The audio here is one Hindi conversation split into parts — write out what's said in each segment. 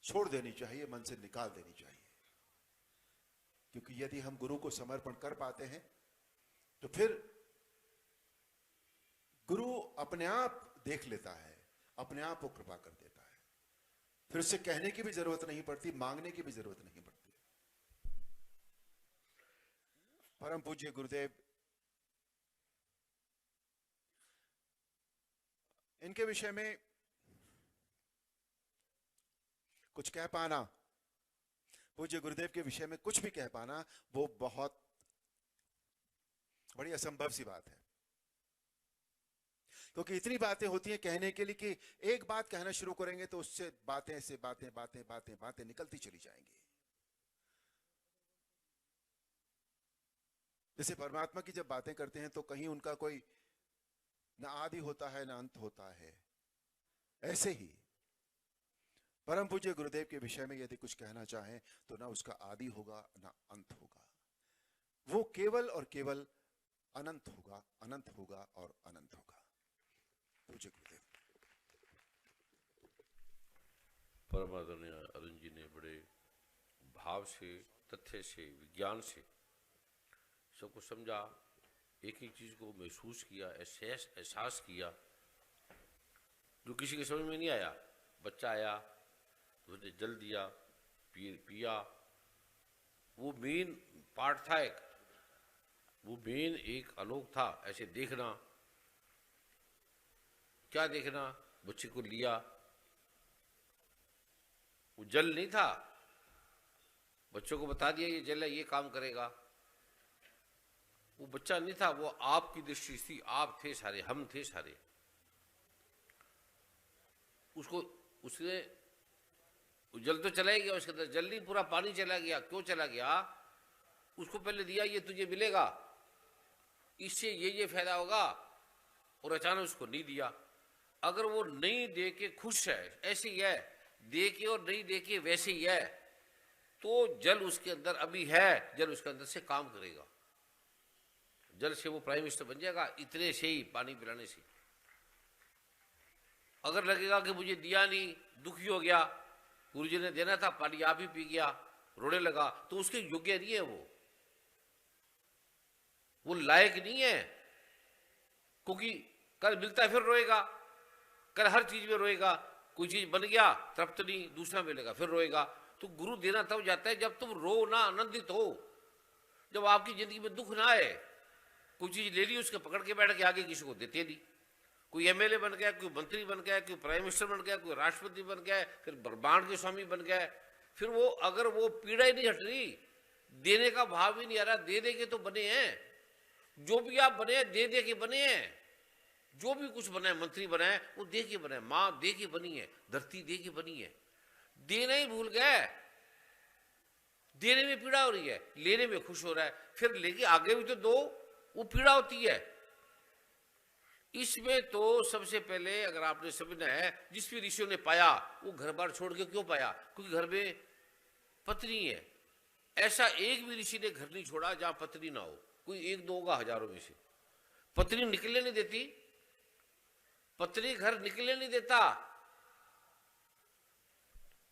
छोड़ देनी चाहिए, मन से निकाल देनी चाहिए। क्योंकि यदि हम गुरु को समर्पण कर पाते हैं तो फिर गुरु अपने आप देख लेता है, अपने आप वो कृपा कर देता है। फिर उससे कहने की भी जरूरत नहीं पड़ती, मांगने की भी जरूरत नहीं पड़ती। परम पूज्य गुरुदेव, इनके विषय में कुछ कह पाना, पूज्य गुरुदेव के विषय में कुछ भी कह पाना, वो बहुत बड़ी असंभव सी बात है। क्योंकि इतनी बातें होती हैं कहने के लिए कि एक बात कहना शुरू करेंगे तो उससे बातें से बातें बातें बातें बातें निकलती चली जाएंगी। जैसे परमात्मा की जब बातें करते हैं तो कहीं उनका कोई ना आदि होता है ना अंत होता है, ऐसे ही परम पूज्य गुरुदेव के विषय में यदि कुछ कहना चाहें तो ना उसका आदि होगा ना अंत होगा। वो केवल और केवल अनंत होगा, अनंत होगा और अनंत होगा। पूज्य गुरुदेव। परम आदरणीय अरुण जी ने बड़े भाव से, तथ्य से, विज्ञान से सबको समझा, एक एक चीज को महसूस किया, एहसास किया, जो किसी के समझ में नहीं आया। बच्चा आया, उसने जल दिया, पिया, वो मेन पार्ट था, वो मेन एक आलोक था। ऐसे देखना, क्या देखना, बच्चे को लिया, वो जल नहीं था, बच्चों को बता दिया ये जल है, ये काम करेगा। वो बच्चा नहीं था, वो आपकी दृष्टि थी, आप थे सारे, हम थे सारे। उसने जल तो चला ही गया, उसके अंदर जल नहीं, पूरा पानी चला गया। क्यों चला गया? उसको पहले दिया ये तुझे मिलेगा, इससे ये फायदा होगा, और अचानक उसको नहीं दिया। अगर वो नहीं दे के खुश है, ऐसे ही है, दे के और नहीं दे के वैसे ही है, तो जल उसके अंदर अभी है, जल उसके अंदर से काम करेगा। जल से वो प्राइम मिनिस्टर बन जाएगा, इतने से ही, पानी पिलाने से। अगर लगेगा कि मुझे दिया नहीं, दुखी हो गया, गुरुजी ने देना था, पानी आप ही पी गया, रोने लगा, तो उसके योग्य नहीं है, वो लायक नहीं है। क्योंकि कल मिलता है फिर रोएगा, कल हर चीज में रोएगा। कोई चीज बन गया, तृप्त नहीं, दूसरा मिलेगा फिर रोएगा। तो गुरु देना तब जाता है जब तुम रो ना, आनंदित हो, जब आपकी जिंदगी में दुख ना आए। कोई चीज ले ली, उसके पकड़ के बैठ के आगे किसी को देते नहीं। कोई एमएलए बन गया, कोई मंत्री बन गया, कोई प्राइम मिनिस्टर बन गया, कोई राष्ट्रपति बन गया, फिर ब्रह्मांड के स्वामी बन गया, फिर वो अगर वो पीड़ा ही नहीं हट रही, देने का भाव ही नहीं आ रहा। दे दे के तो बने हैं, जो भी आप बने हैं दे दे के बने हैं। जो भी कुछ बना है, मंत्री बना है, वो दे के बना है, माँ दे के बनी है, धरती दे के बनी है। देना ही भूल गए, देने में पीड़ा हो रही है, लेने में खुश हो रहा है, फिर लेके आगे भी तो दो, वो पीड़ा होती है। इसमें तो सबसे पहले अगर आपने समझना है, जिस भी ऋषियों ने पाया, वो घर बार छोड़ के क्यों पाया? क्योंकि घर में पत्नी है। ऐसा एक भी ऋषि ने घर नहीं छोड़ा जहां पत्नी ना हो। कोई एक दो होगा हजारों में से। पत्नी निकलने नहीं देती, पत्नी घर निकलने नहीं देता।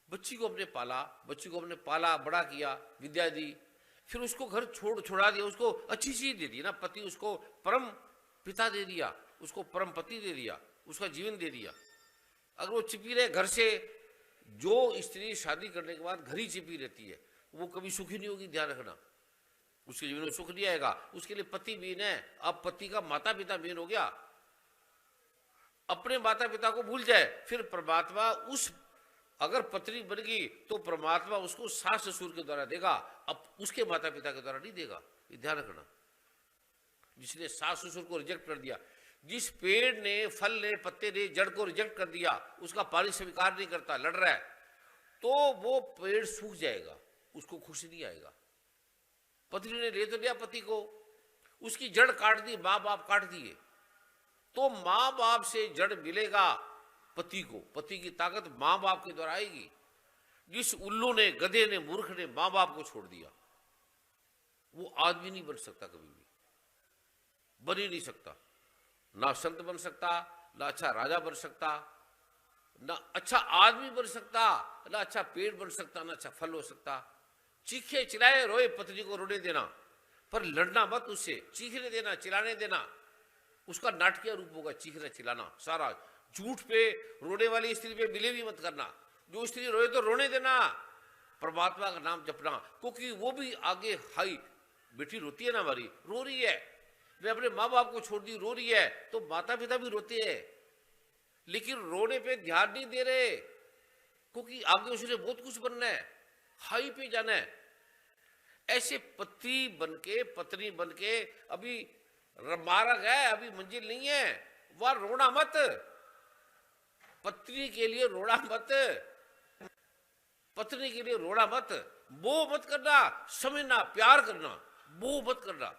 बच्ची को हमने पाला, बच्ची को हमने पाला, बड़ा किया, विद्या दी, फिर उसको घर छोड़ा दिया, उसको अच्छी चीज दे दी ना, पति उसको परम पिता दे दिया, उसको परम पति दे दिया, उसका जीवन दे दिया। अगर वो छिपी रहे घर से, जो स्त्री शादी करने के बाद घर ही छिपी रहती है, वो कभी सुखी नहीं होगी, ध्यान रखना। उसके जीवन में सुख नहीं आएगा। उसके लिए पति बीन है। अब पति का माता पिता बीन हो गया, अपने माता पिता को भूल जाए, फिर परमात्मा उस, अगर पत्नी बन गई तो परमात्मा उसको सास ससुर के द्वारा देगा, अब उसके माता पिता के द्वारा नहीं देगा। ये ध्यान रखना। जिसने सास ससुर को रिजेक्ट कर दिया, जिस पेड़ ने, फल ने, पत्ते ने जड़ को रिजेक्ट कर दिया, उसका पानी स्वीकार नहीं करता, लड़ रहा है, तो वो पेड़ सूख जाएगा, उसको खुशी नहीं आएगा। पत्नी ने ले तो लिया पति को, उसकी जड़ काट दी, माँ बाप काट दिए, तो माँ बाप से जड़ मिलेगा पति को। पति की ताकत माँ बाप के द्वारा आएगी। जिस उल्लू ने, गधे ने, मूर्ख ने माँ बाप को छोड़ दिया, वो आदमी नहीं बन सकता, कभी भी बन ही नहीं सकता। ना संत बन सकता, ना अच्छा राजा बन सकता, ना अच्छा आदमी बन सकता, ना अच्छा पेड़ बन सकता, ना अच्छा फल हो सकता। चीखे चिल्लाए रोए पत्नी को रोने देना, पर लड़ना मत उससे, चीखने देना, चिल्लाने देना। उसका नाटकीय रूप होगा चीखना चिल्लाना सारा। झूठ पे रोने वाली स्त्री पे बिलीव ही मत करना। जो स्त्री रोए तो रोने देना, परमात्मा का नाम जपना, क्योंकि वो भी आगे हाई बेटी रोती है ना, हमारी रो रही है, मैं अपने माँ बाप को छोड़ दी रो रही है, तो माता पिता भी रोते हैं, लेकिन रोने पे ध्यान नहीं दे रहे, क्योंकि आगे उसने बहुत कुछ बनना है, हाई पे जाना है। ऐसे पति बनके पत्नी बनके अभी मार्ग है, अभी मंजिल नहीं है, वह रोना मत, पत्नी के लिए रोना मत, पत्नी के लिए रोना मत, वो मत करना, समझना, प्यार करना, वो मत करना।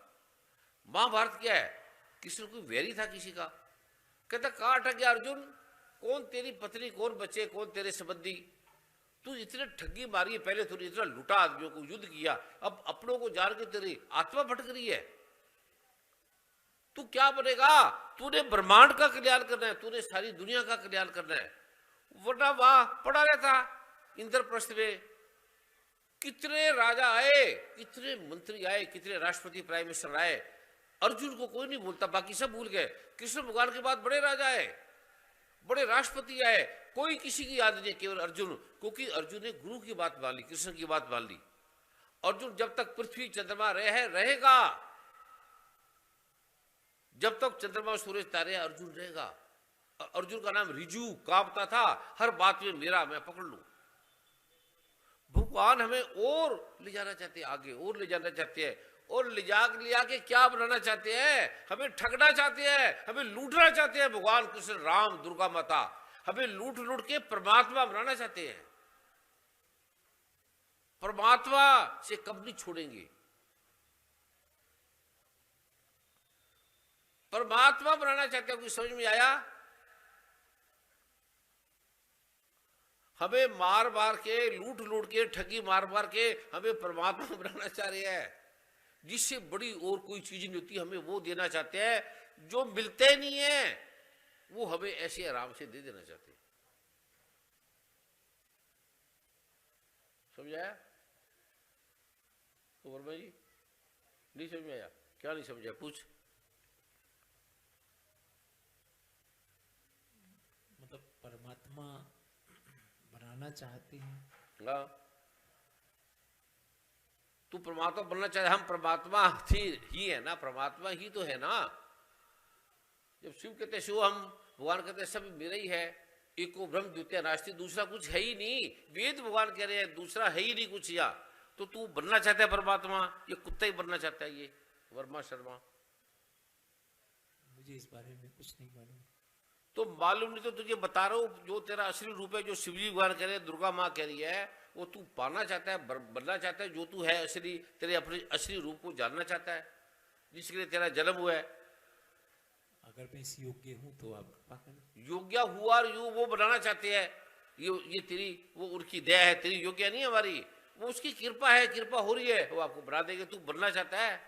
महाभारत क्या है, किसी को वैरी था किसी का, कहता कहां अटक गया अर्जुन, कौन तेरी पत्नी, कौन बच्चे, कौन तेरे संबंधी, तू इतने ठगी मारी है, पहले तूने इतना लुटा आदमियों को, युद्ध किया, अब अपनों को जान के तेरी आत्मा भटक रही है, तू क्या बनेगा, तूने ब्रह्मांड का कल्याण करना है, तूने सारी दुनिया का कल्याण करना है। वरना वहां पड़ा रहता इंद्रप्रस्थ में, कितने राजा आए, कितने मंत्री आए, कितने राष्ट्रपति प्राइम मिनिस्टर आए, अर्जुन को कोई नहीं भूलता, बाकी सब भूल गए। कृष्ण भगवान के बाद बड़े राजा आए, बड़े राष्ट्रपति आए, कोई किसी की याद नहीं, केवल अर्जुन, क्योंकि अर्जुन ने गुरु की बात मान ली, कृष्ण की बात मान ली। अर्जुन जब तक पृथ्वी चंद्रमा रहेगा, जब तक चंद्रमा सूरज तारे अर्जुन रहेगा। अर्जुन का नाम रिजू कांपता था, हर बात में मेरा, मैं पकड़ लूं। भगवान हमें और ले जाना चाहते हैं, आगे और ले जाना चाहते हैं, और ले के क्या बनाना चाहते हैं, हमें ठगना चाहते हैं, हमें लूटना चाहते हैं। भगवान कृष्ण राम दुर्गा माता हमें लूट लूट के परमात्मा बनाना चाहते हैं, परमात्मा से कब नहीं छोड़ेंगे, परमात्मा बनाना चाहते हैं। कुछ समझ में आया? हमें मार मार के, लूट लूट के, ठगी मार मार के हमें परमात्मा बनाना चाह रहे हैं, जिससे बड़ी और कोई चीज नहीं होती, हमें वो देना चाहते हैं जो मिलते नहीं है, वो हमें ऐसे आराम से दे देना चाहते हैं। समझ आया तो वर्मा जी? नहीं समझ में आया? क्या नहीं समझ आया? पूछ। मतलब परमात्मा बनाना चाहते हैं। हाँ, तू परमात्मा बनना चाहे, हम परमात्मा ही है ना, परमात्मा ही तो है ना। जब शिव कहते शिव हम, भगवान कहते सब मेरा ही है, एको ब्रह्म द्वितीय नास्ति, दूसरा कुछ है ही नहीं। वेद भगवान कह रहे हैं दूसरा है ही नहीं कुछ, या तो तू बनना चाहता है परमात्मा, ये कुत्ता ही बनना चाहता है ये वर्मा शर्मा? मुझे इस बारे में कुछ नहीं मालूम। तो मालूम नहीं तो तुझे बता रहा हूं, जो तेरा असली रूप है, जो शिवजी भगवान कह रहे हैं, दुर्गा माँ कह रही है, वो तू पाना चाहता है, बनना चाहता है, जो तू है असली, तेरे अपने असली रूप को जानना चाहता है, जिसके लिए तेरा जन्म हुआ है। अगर मैं इस योग्य हूं तो आप कृपा करें। योग्य हुआ और यू वो बनाना चाहते हैं, ये तेरी वो उनकी दया है, तेरी योग्य नहीं हमारी, वो उसकी कृपा है, कृपा हो रही है, वो आपको बना देंगे। तू बनना चाहता है,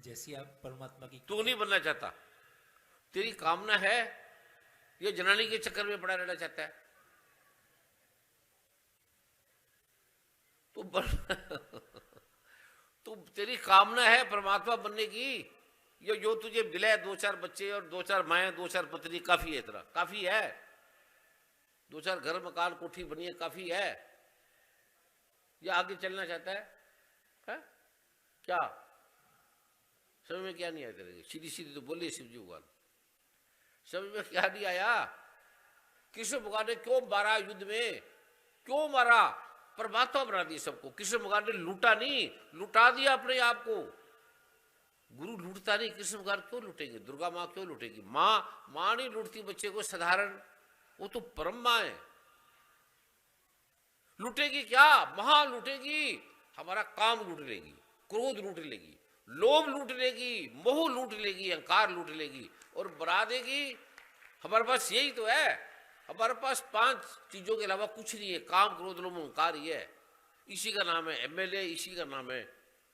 जैसी आप परमात्मा की, तू नहीं बनना चाहता, तेरी कामना है, ये जनानी के चक्कर में पड़ा रहना चाहता है, तो तेरी कामना है परमात्मा बनने की, ये जो तुझे मिला है, 2-4 बच्चे और 2-4 माएँ, 2-4 पत्नी, काफी है, इतना काफी है, 2-4 घर मकान कोठी बनी है, काफी है, या आगे चलना चाहता है? क्या समझ में क्या नहीं आया तेरे? सीधी सीधी तो बोलिए शिवजी भगवान, समझ में क्या नहीं आया? कृष्ण भगवान ने क्यों मारा युद्ध में, क्यों मारा? परमात्मा बना दिया सबको। कृष्ण भगवान ने लूटा नहीं, लुटा दिया अपने आप को। गुरु लूटता नहीं, कृष्ण भगवान क्यों लूटेंगे? दुर्गा माँ क्यों लूटेगी? माँ नहीं लूटती बच्चे को साधारण, वो तो परम माँ है। लूटेगी क्या? महा लूटेगी, हमारा काम लूट लेगी, क्रोध लूट लेगी, लोभ लूट लेगी, मोह लूट लेगी, अहंकार लूट लेगी, और बना देगी। हमारे पास यही तो है, हमारे पास 5 चीजों के अलावा कुछ नहीं है, काम क्रोध लोभ अहंकार ही है। इसी का नाम है एमएलए, इसी का नाम है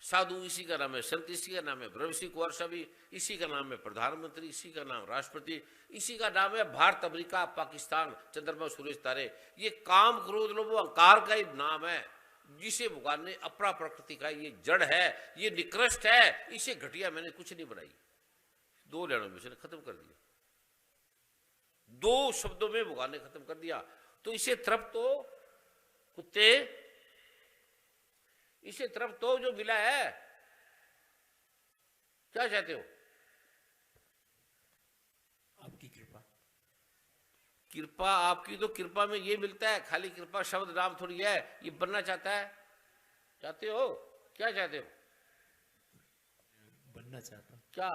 साधु इसी का नाम है, संत इसी का नाम है, ब्रह्मश्री कुंवर स्वामी इसी का नाम है, प्रधानमंत्री इसी का नाम, राष्ट्रपति इसी का नाम है, भारत, अमेरिका, पाकिस्तान, चंद्रमा, सूरज, तारे। ये काम, क्रोध, लोभ, अहंकार का ही नाम है, जिसे भगवान ने अपरा प्रकृति का, ये जड़ है, ये निकृष्ट है, इसे घटिया मैंने कुछ नहीं बनाई। 2 लाइनों में से खत्म कर दिया, 2 शब्दों में भगवान ने खत्म कर दिया। तो इसे तृप्त तो कुत्ते, इसे तरफ तो जो मिला है, क्या चाहते हो? आपकी कृपा। कृपा आपकी, तो कृपा में ये मिलता है, खाली कृपा शब्द नाम थोड़ी है। ये बनना चाहता है, चाहते हो? क्या चाहते हो? बनना चाहता हूं। क्या?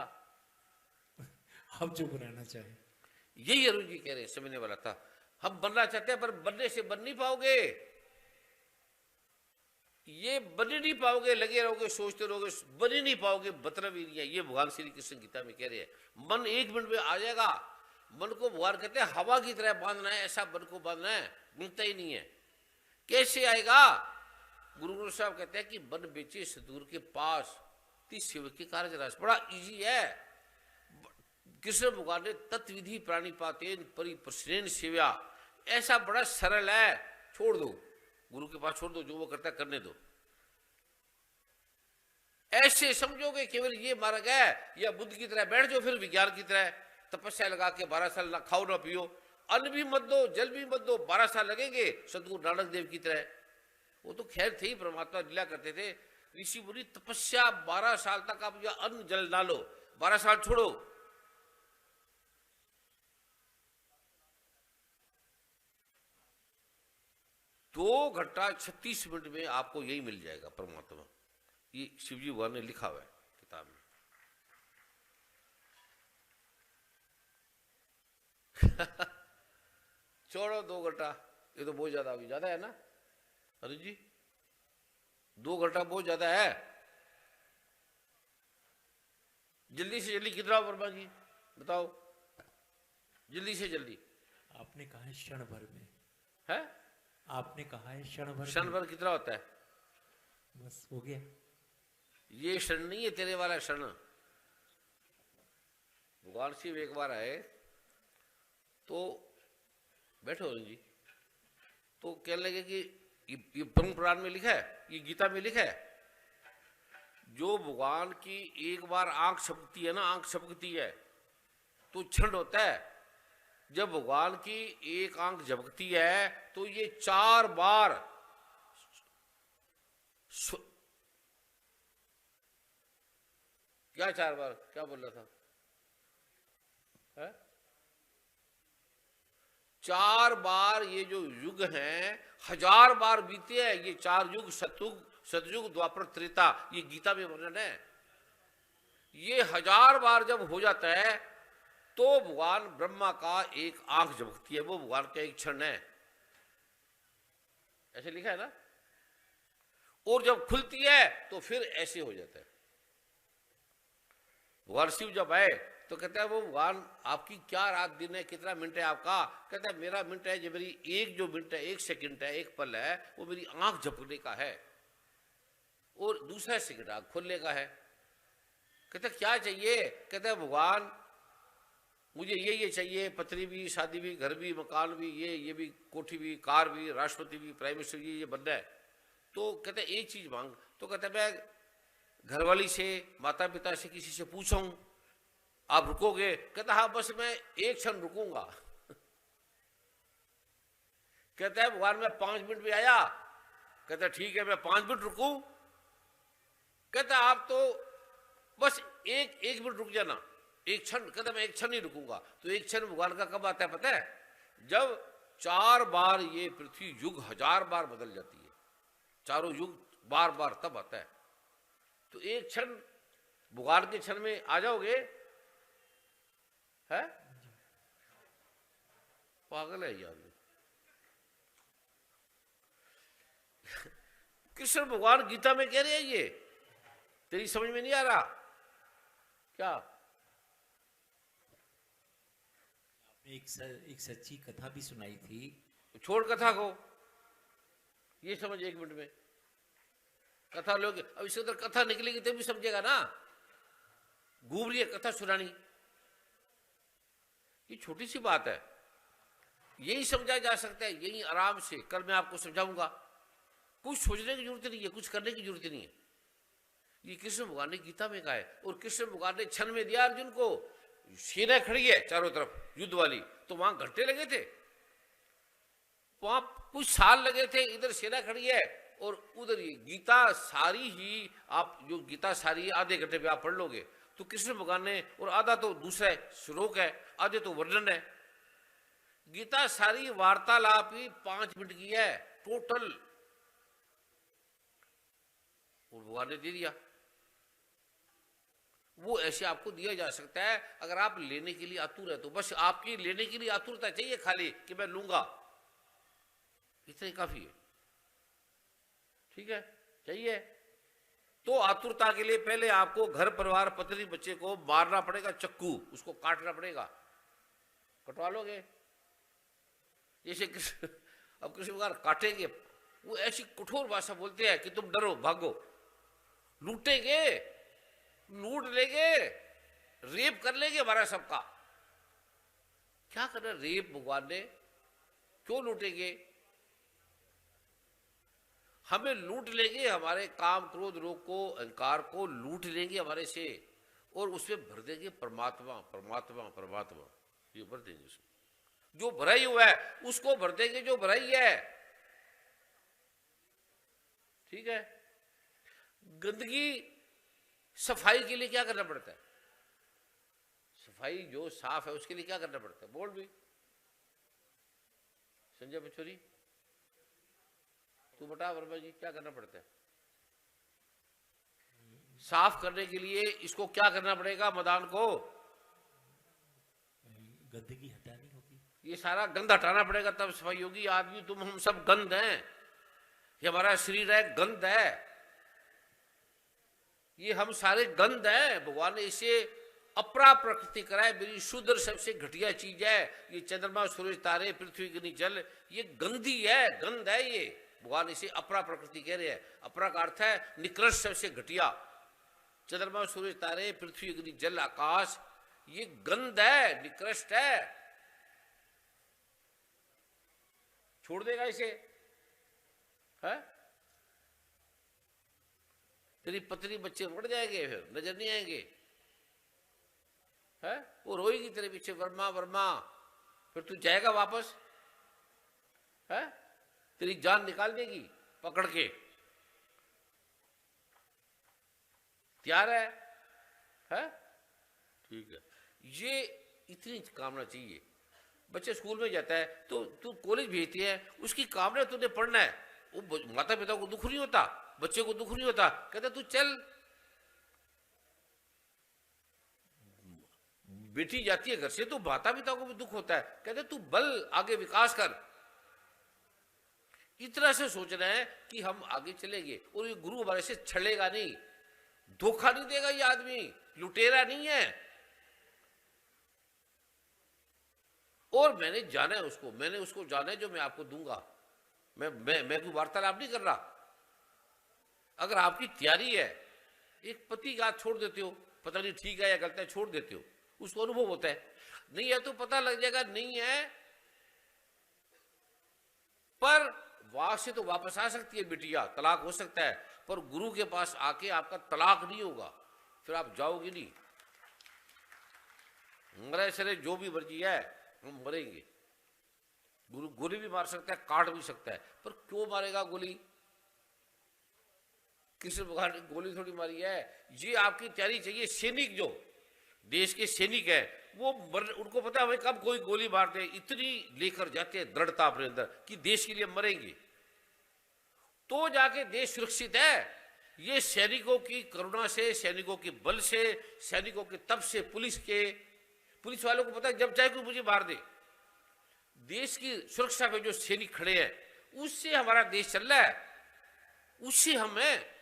आप जो बनाना चाहें। यही अरुण जी कह रहे हैं, समझने वाला था। हम बनना चाहते हैं, पर बनने से बन नहीं पाओगे, ये बन नहीं पाओगे, लगे रहोगे, सोचते रहोगे, बन ही नहीं पाओगे, मतलब ही नहीं है। ये भगवान श्री कृष्ण गीता में कह रहे हैं। मन 1 मिनट में आ जाएगा। मन को भगवान कहते हैं हवा की तरह बांधना है, ऐसा मन को बांधना है, मिलता ही नहीं है। कैसे आएगा? गुरु ग्रंथ साहब कहते हैं कि मन बेचे सदगुरु के पास, 30 सेवक के कार्य रास, बड़ा इजी है। कृष्ण भगवान ने तत्विधि प्राणी पाते परिप्रश्नेन सेव्या, ऐसा बड़ा सरल है। छोड़ दो, गुरु के पास छोड़ दो, जो वो करता है करने दो। ऐसे समझोगे केवल ये मार्ग है, या बुद्ध की तरह बैठ जाओ, फिर विज्ञान की तरह तपस्या लगा के 12 साल ना खाओ ना पियो, अन्न भी मत दो, जल भी मत दो, 12 साल लगेंगे, सदगुरु नानक देव की तरह। वो तो खैर थे ही, परमात्मा लीला करते थे। ऋषि मुनि तपस्या 12 साल तक आप या अन्न जल ना लो, 12 साल छोड़ो, दो घंटा 36 मिनट में आपको यही मिल जाएगा परमात्मा। ये शिवजी भगवान ने लिखा हुआ है किताब में। छोड़ो 2 घंटा, ये तो बहुत ज्यादा, अभी ज्यादा है ना अरे जी, 2 घंटा बहुत ज्यादा है। जल्दी से जल्दी कितना वर्मा जी बताओ, जल्दी से जल्दी। आपने कहा है क्षण भर में, है आपने कहा है क्षण भर। क्षण भर कितना होता है? बस हो गया। ये क्षण नहीं है तेरे वाला क्षण। भगवान शिव एक बार आए तो बैठो जी, तो कहने लगे कि ये ब्रह्म पुराण में लिखा है, ये गीता में लिखा है, जो भगवान की एक बार आंख झपकती है ना, आंख झपकती है तो क्षण होता है। जब भगवान की एक आंख झपकती है तो ये 4 बार क्या 4 बार क्या बोल रहा था है? 4 बार ये जो युग हैं, 1000 बार बीते हैं। ये 4 युग, सतयुग, द्वापर, त्रेता, ये गीता में वर्णन है। ये 1000 बार जब हो जाता है तो भगवान ब्रह्मा का एक आंख झपकती है, वो भगवान का एक क्षण है, ऐसे लिखा है ना। और जब खुलती है तो फिर ऐसे हो जाता है। भगवान शिव जब आए तो कहता है वो भगवान आपकी क्या रात दिन है, कितना मिनट है आपका? कहता है मेरा मिनट है, जो मेरी एक जो मिनट है, 1 सेकंड है, 1 पल है, वो मेरी आंख झपकने का है, और दूसरा सेकंड आंख खोलने का है। कहता क्या चाहिए? कहता है भगवान मुझे ये चाहिए, पत्नी भी, शादी भी, घर भी, मकान भी, ये भी, कोठी भी, कार भी, राष्ट्रपति भी, प्राइम मिनिस्टर भी, ये बनना है। तो कहता है एक चीज मांग। तो कहता है मैं घरवाली से, माता पिता से, किसी से पूछूं, आप रुकोगे? कहता हाँ बस मैं 1 क्षण रुकूंगा। कहता है भगवान मैं 5 मिनट में आया। कहता ठीक है मैं 5 मिनट रुकूं? कहता आप तो बस एक मिनट रुक जाना, 1 क्षण। कहता मैं 1 क्षण नहीं रुकूंगा। तो 1 क्षण भगवान का कब आता है पता है? जब 4 बार ये पृथ्वी युग 1000 बार बदल जाती है, चारों युग बार बार तब आता है। तो 1 क्षण भगवान के क्षण में आ जाओगे, है पागल है यार। कृष्ण भगवान गीता में कह रहे हैं, ये तेरी समझ में नहीं आ रहा क्या? आपने एक सच्ची कथा भी सुनाई थी। छोड़ कथा को, ये समझ 1 मिनट में। कथा लोग अब इसके अंदर कथा निकलेगी तभी समझेगा ना, घूम रही है कथा सुनानी, ये छोटी सी बात है, यही समझा जा सकता है, यही आराम से कल मैं आपको समझाऊंगा। कुछ सोचने की जरूरत नहीं है, कुछ करने की जरूरत नहीं है। ये कृष्ण भगवान ने गीता में कहा है, और कृष्ण भगवान ने क्षण में दिया अर्जुन को। सेना खड़ी है चारों तरफ युद्ध वाली, तो वहां घंटे लगे थे, वहां कुछ साल लगे थे, इधर सेना खड़ी है और उधर ये गीता सारी ही, आप जो गीता सारी आधे घंटे में आप पढ़ लोगे तो कृष्ण भगवान ने, और आधा तो दूसरा श्लोक है, आधे तो वर्णन है। गीता सारी वार्तालाप ही 5 मिनट की है टोटल, और भगवान ने दे दिया। वो ऐसे आपको दिया जा सकता है अगर आप लेने के लिए आतुर है तो। बस आपकी लेने के लिए आतुरता चाहिए खाली कि मैं लूंगा, इतना ही काफी है। ठीक है, चाहिए तो आतुरता के लिए पहले आपको घर परिवार पत्नी बच्चे को मारना पड़ेगा, चक्कू उसको काटना पड़ेगा, कटवा लोगे। जैसे अब कृष्ण भगवान काटेंगे, वो ऐसी कठोर भाषा बोलते हैं कि तुम डरो भागो, लूटेंगे, लूट लेंगे, रेप कर लेंगे हमारा सबका। क्या करना रेप भगवान ने, क्यों लूटेंगे? हमें लूट लेंगे, हमारे काम क्रोध रोग को अहंकार को लूट लेंगे हमारे से, और उसमें भर देंगे परमात्मा परमात्मा परमात्मा, ये भर देंगे उसमें। जो भरा ही हुआ है उसको भर देंगे, जो भरा ही है। ठीक है, गंदगी सफाई के लिए क्या करना पड़ता है? सफाई जो साफ है उसके लिए क्या करना पड़ता है? बोल भी संजय पिछोरी, तू बता वर्मा जी, क्या करना पड़ता है साफ करने के लिए? इसको क्या करना पड़ेगा मैदान को? गंदगी हटानी होगी, ये सारा गंद हटाना पड़ेगा तब सफाई होगी। आदमी तुम हम सब गंद हैं, ये हमारा शरीर है गंद है, ये हम सारे गंद हैं। भगवान ने इसे अपरा प्रकृति कराए, मेरी शुद्ध सबसे घटिया चीज है ये चंद्रमा सूरज तारे पृथ्वी अग्नि जल, ये गंदी है, गंद है ये। भगवान इसे अपरा प्रकृति कह रहे हैं। अपरा का अर्थ है निकृष्ट सबसे घटिया। चंद्रमा सूरज तारे पृथ्वी अग्नि जल आकाश, ये गंद है, निकृष्ट है। छोड़ देगा इसे है? तेरी पत्नी बच्चे बढ़ जाएंगे, फिर नजर नहीं आएंगे है? वो रोएगी तेरे पीछे वर्मा वर्मा, फिर तू जाएगा वापस है? तेरी जान निकाल देगी पकड़ के। तैयार है? ठीक है, ये इतनी कामना चाहिए। बच्चे स्कूल में जाता है तो तू कॉलेज भेजती है, उसकी कामना तूने पढ़ना है। वो माता पिता को दुख नहीं होता, बच्चे को दुख नहीं होता, कहता तू चल। बेटी जाती है घर से तो माता पिता को भी दुख होता है, कहते तू बल आगे विकास कर। इतना से सोचना है कि हम आगे चलेंगे, और ये गुरु हमारे से छड़ेगा नहीं, धोखा नहीं देगा। ये आदमी लुटेरा नहीं है, और मैंने जाना है उसको, मैंने उसको जाना है जो मैं आपको दूंगा। मैं कोई वार्तालाप नहीं कर रहा। अगर आपकी तैयारी है, एक पति का हाथ छोड़ देते हो, पता नहीं ठीक है या गलत है, छोड़ देते हो, उसको अनुभव होता है। नहीं है तो पता लग जाएगा नहीं है, पर वहां से तो वापस आ सकती है बिटिया, तलाक हो सकता है, पर गुरु के पास आके आपका तलाक नहीं होगा, फिर आप जाओगे नहीं। मरे सरे जो भी मर्जी है, हम मरेंगे। गुरु गोली भी मार सकता है, काट भी सकता है, पर क्यों मारेगा गोली? कृष्ण भगवान ने गोली थोड़ी मारी है। ये आपकी तैयारी चाहिए। सैनिक जो देश के सैनिक है, वो उनको पता है हमें कब कोई गोली मार दे, इतनी लेकर जाते हैं दृढ़ता अपने अंदर कि देश के लिए मरेंगे, तो जाके देश सुरक्षित है। ये सैनिकों की करुणा से, सैनिकों के बल से, सैनिकों के तप से, पुलिस वालों को पता है जब चाहे कोई मुझे मार दे, देश की सुरक्षा पे जो सैनिक खड़े हैं उससे हमारा देश चल रहा है, उससे हम हैं,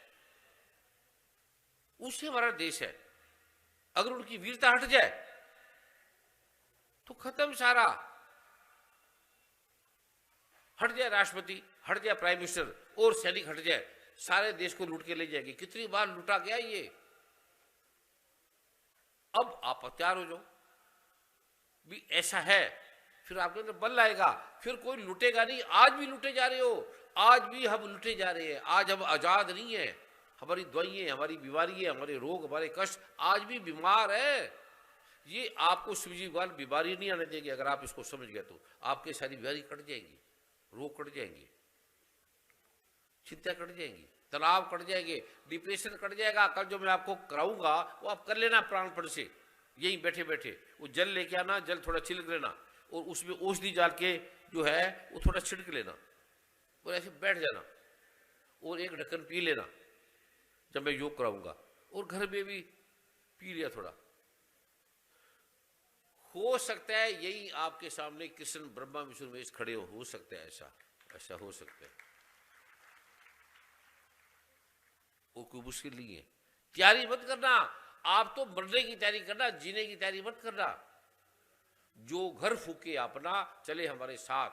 उससे हमारा देश है। अगर उनकी वीरता हट जाए तो खत्म सारा। हट जाए राष्ट्रपति, हट जाए प्राइम मिनिस्टर और सैनिक हट जाए, सारे देश को लूट के ले जाएंगे। कितनी बार लूटा गया ये। अब आप तैयार हो जाओ भी ऐसा है, फिर आपके अंदर बल आएगा, फिर कोई लूटेगा नहीं। आज भी लूटे जा रहे हो, आज भी हम लूटे जा रहे हैं। आज हम आजाद नहीं है। हमारी दवाइयां, हमारी बीमारी है, हमारे रोग, हमारे कष्ट आज भी बीमार है। ये आपको शिवजीवाल बीमारी नहीं आने देगी। अगर आप इसको समझ गए तो आपकी सारी बीमारी कट जाएगी, रोग कट जाएंगे, चिंता कट जाएंगी, तनाव कट जाएंगे, डिप्रेशन कट जाएगा। कल जो मैं आपको कराऊंगा वो आप कर लेना प्राणपण से, यहीं बैठे बैठे। वो जल लेके आना, जल थोड़ा छिड़क लेना और उसमें औषधि डाल के जो है वो थोड़ा छिड़क लेना और ऐसे बैठ जाना और एक ढक्कन पी लेना जब मैं योग कराऊंगा। और घर में भी पी लिया थोड़ा। हो सकता है यही आपके सामने कृष्ण ब्रह्मा विष्णु महेश खड़े हो सकता है। ऐसा हो सकता है। वो कोई मुश्किल नहीं है। तैयारी मत करना, आप तो मरने की तैयारी करना, जीने की तैयारी मत करना। जो घर फूके अपना चले हमारे साथ।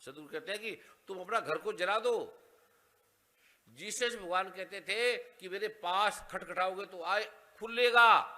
सदगुरु कहते हैं कि तुम अपना घर को जला दो। जीसस भगवान कहते थे कि मेरे पास खटखटाओगे तो आए खुलेगा।